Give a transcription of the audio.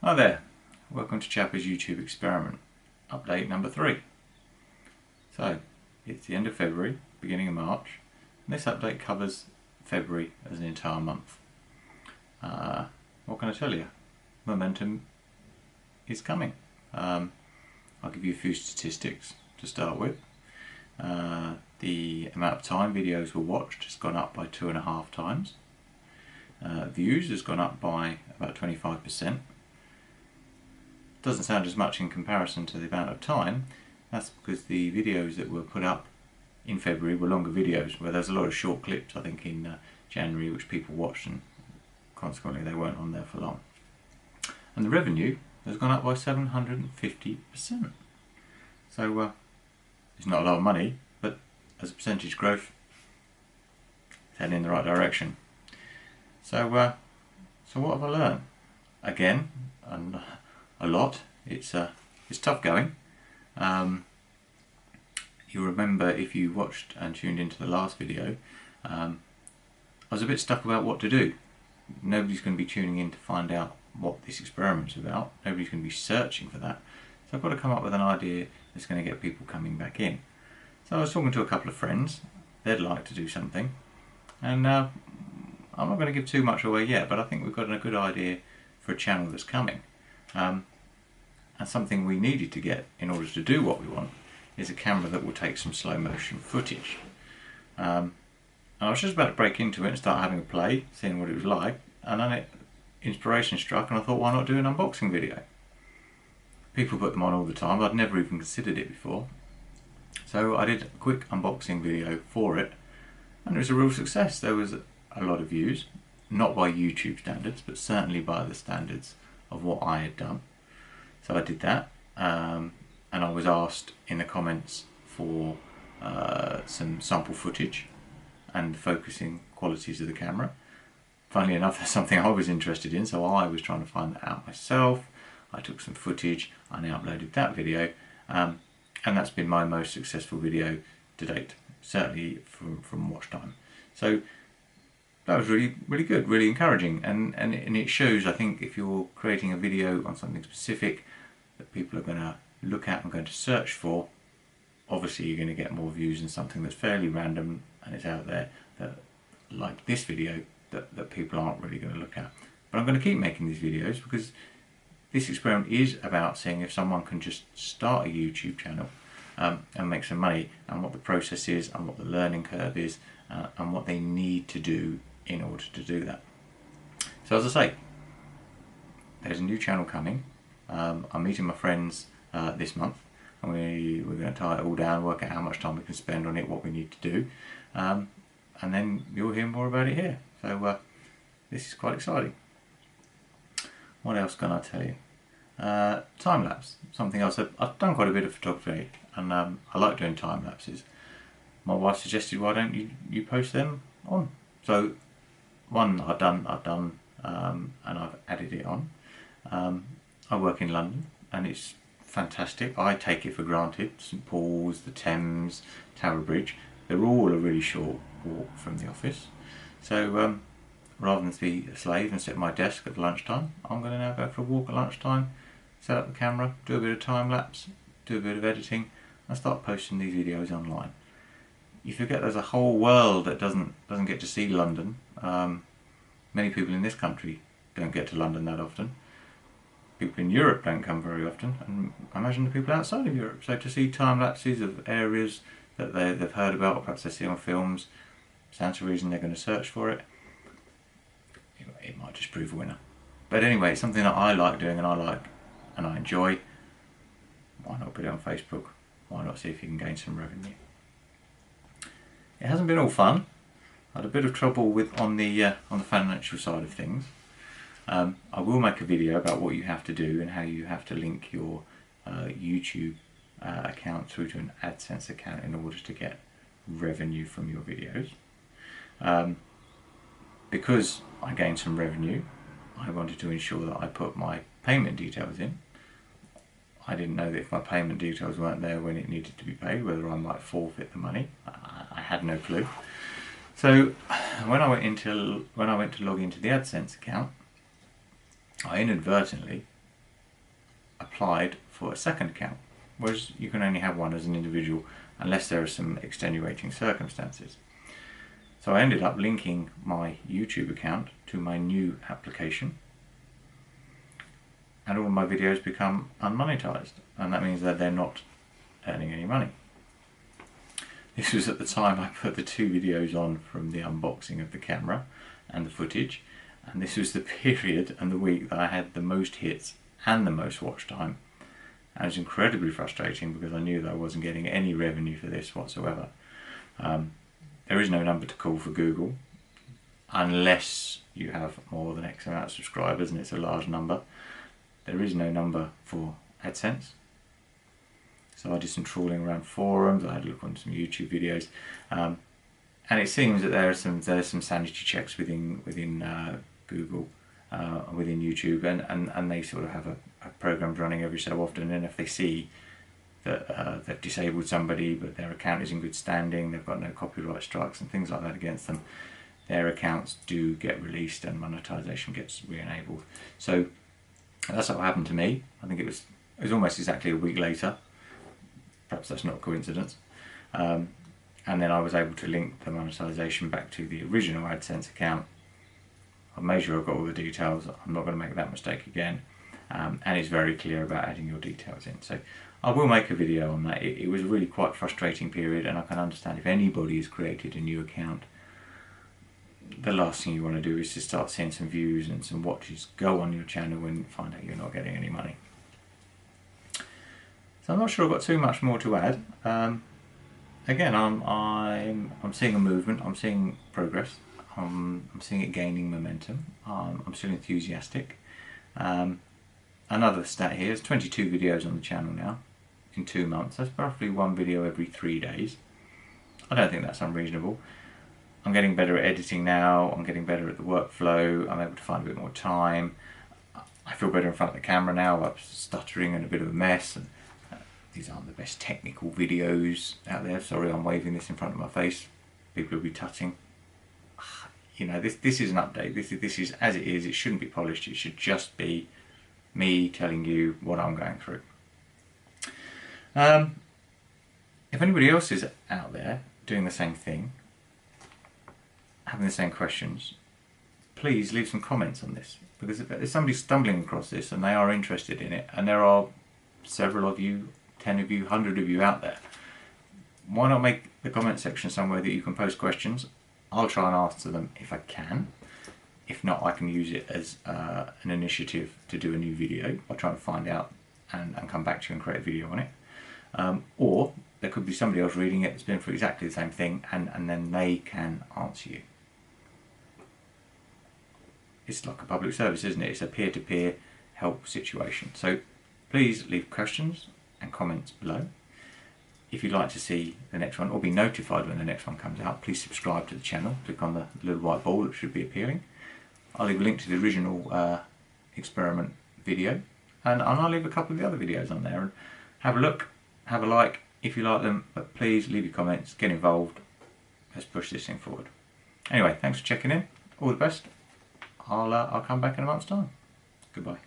Hi there, welcome to Chappers YouTube experiment, update number 3. So, it's the end of February, beginning of March, and this update covers February as an entire month. What can I tell you? Momentum is coming. I'll give you a few statistics to start with. The amount of time videos were watched has gone up by 2.5 times. Views has gone up by about 25%. Doesn't sound as much in comparison to the amount of time. That's because the videos that were put up in February were longer videos, where there's a lot of short clips I think in January which people watched, and consequently they weren't on there for long. And the revenue has gone up by 750%. So it's not a lot of money, but as a percentage growth it's heading in the right direction. So what have I learned? Again, and a lot. It's tough going. You remember, if you watched and tuned into the last video, I was a bit stuck about what to do. Nobody's going to be tuning in to find out what this experiment's about. Nobody's going to be searching for that. So I've got to come up with an idea that's going to get people coming back in. So I was talking to a couple of friends. They'd like to do something, and I'm not going to give too much away yet, but I think we've got a good idea for a channel that's coming. And something we needed to get in order to do what we want is a camera that will take some slow motion footage. And I was just about to break into it and start having a play, seeing what it was like, and then inspiration struck and I thought, why not do an unboxing video? People put them on all the time, I'd never even considered it before. So I did a quick unboxing video for it, and it was a real success. There was a lot of views, not by YouTube standards, but certainly by the standards of what I had done. So I did that, and I was asked in the comments for some sample footage and focusing qualities of the camera. Funnily enough, that's something I was interested in, so I was trying to find that out myself. I took some footage, I now uploaded that video, and that's been my most successful video to date, certainly from watch time. So that was really good, really encouraging, and it shows, I think, if you're creating a video on something specific that people are going to look at and going to search for, obviously you're going to get more views than something that's fairly random and it's out there, that, like this video, that people aren't really going to look at. But I'm going to keep making these videos because this experiment is about seeing if someone can just start a YouTube channel and make some money, and what the process is, and what the learning curve is, and what they need to do in order to do that. So as I say, there's a new channel coming. I'm meeting my friends this month, and we're going to tie it all down, work out how much time we can spend on it, what we need to do, and then you'll hear more about it here. So this is quite exciting. What else can I tell you? Time lapse, something else. I've done quite a bit of photography, and I like doing time lapses. My wife suggested, why don't you post them on? So one I've done, and I've added it on. I work in London, and it's fantastic. I take it for granted. St Paul's, the Thames, Tower Bridge, they're all a really short walk from the office. So rather than be a slave and sit at my desk at lunchtime, I'm going to now go for a walk at lunchtime, set up the camera, do a bit of time lapse, do a bit of editing, and start posting these videos online. You forget there's a whole world that doesn't get to see London. Many people in this country don't get to London that often. People in Europe don't come very often, and I imagine the people outside of Europe. So to see time lapses of areas that they've heard about, or perhaps they see on films, stands to reason they're going to search for it. It might just prove a winner. But anyway, it's something that I like doing, and I enjoy. Why not put it on Facebook? Why not see if you can gain some revenue? It hasn't been all fun. I had a bit of trouble on the financial side of things. I will make a video about what you have to do and how you have to link your YouTube account through to an AdSense account in order to get revenue from your videos. Because I gained some revenue, I wanted to ensure that I put my payment details in. I didn't know that if my payment details weren't there when it needed to be paid, whether I might forfeit the money. I had no clue. So when I went to log into the AdSense account, I inadvertently applied for a second account, whereas you can only have one as an individual unless there are some extenuating circumstances. So I ended up linking my YouTube account to my new application, and all of my videos become unmonetized, and that means that they're not earning any money. This was at the time I put the 2 videos on from the unboxing of the camera and the footage, and this was the period and the week that I had the most hits and the most watch time. And it was incredibly frustrating because I knew that I wasn't getting any revenue for this whatsoever. There is no number to call for Google unless you have more than X amount of subscribers, and it's a large number. There is no number for AdSense. So I did some trawling around forums, I had a look on some YouTube videos, and it seems that there are some sanity checks within Google, within YouTube, and they sort of have a program running every so often, and if they see that they've disabled somebody but their account is in good standing, they've got no copyright strikes and things like that against them, their accounts do get released and monetization gets re-enabled. So that's what happened to me. I think it was almost exactly a week later. Perhaps that's not a coincidence. And then I was able to link the monetization back to the original AdSense account. I've made sure I've got all the details. I'm not going to make that mistake again. And it's very clear about adding your details in. So I will make a video on that. It was a really quite frustrating period, and I can understand if anybody has created a new account, the last thing you want to do is to start seeing some views and some watches go on your channel and find out you're not getting any money. So I'm not sure I've got too much more to add. Again, I'm seeing a movement, I'm seeing progress, I'm seeing it gaining momentum, I'm still enthusiastic. Another stat here is 22 videos on the channel now in 2 months. That's roughly 1 video every 3 days. I don't think that's unreasonable. I'm getting better at editing now, I'm getting better at the workflow, I'm able to find a bit more time. I feel better in front of the camera now. I'm stuttering and a bit of a mess. And, these aren't the best technical videos out there. Sorry, I'm waving this in front of my face. People will be tutting. You know, this is an update. This is as it is. It shouldn't be polished. It should just be me telling you what I'm going through. If anybody else is out there doing the same thing, having the same questions, please leave some comments on this, because if somebody's stumbling across this and they are interested in it, and there are several of you, 10 of you, 100 of you out there, why not make the comment section somewhere that you can post questions? I'll try and answer them if I can. If not, I can use it as an initiative to do a new video. I'll try and find out and come back to you and create a video on it. Or there could be somebody else reading it that's been through exactly the same thing, and then they can answer you. It's like a public service, isn't it? It's a peer-to-peer help situation. So please leave questions and comments below. If you'd like to see the next one or be notified when the next one comes out, please subscribe to the channel. Click on the little white ball that should be appearing. I'll leave a link to the original experiment video, and I'll leave a couple of the other videos on there. And have a look, have a like if you like them, but please leave your comments, get involved. Let's push this thing forward. Anyway, thanks for checking in. All the best. I'll come back in a month's time. Goodbye.